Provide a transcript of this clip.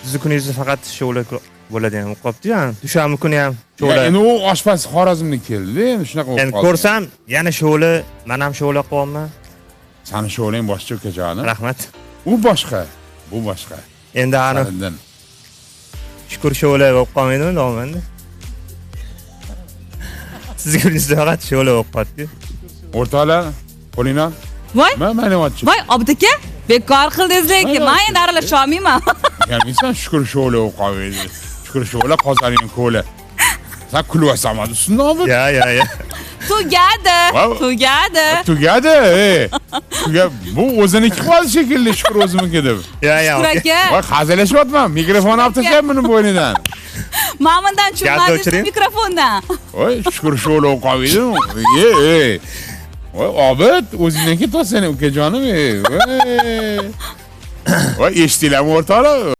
Sizni kuningizni faqat shovla bo'ladigan bo'lib qolibdi-yu. Dushanba kuni ham shovla. Endi u oshpaz Xorazmdan keldi, endi shunaqa bo'lib Endi qoldi. ko'rsam, yana shovla, men ham shovla qilyapman. Sani shovlang boshqa ukajonim. Rahmat. U boshqa, bu boshqa. Endi ani Sandan. shukur shovla bo'lib qolmaydimi, domanda? Sizga kuningizda faqat shovla bo'lib qoldi-ku. O'rtoqlar, qo'linglar. Voy, Mana nima voy, Obidaka, bekor qildingiz lekin. Men endi aralasha olmayman. Gelmiysan shukur shovla bo'lib qolmaydi. Shukur shovla qozaning ko'li. Sen kulyapsan ustunda Obid. Ya. Tugadi. Wow. Tugadi. Tugadi. Bu o'ziniki qoldi shekilli shukur o'zimniki deb. Ya. Shukur aka. Voy, hazilashyapman. Mikrofonni olib tashlab meni bo'ynidan. Ma'mundan Gazni tushmadingiz o'chiring. mikrofondan. Voy, shukur shovla bo'lib qolmaydi. Voy, Obid, o'zingniki tosani ukajonim. Voy, eshitdinglarmi o'rtoqlar?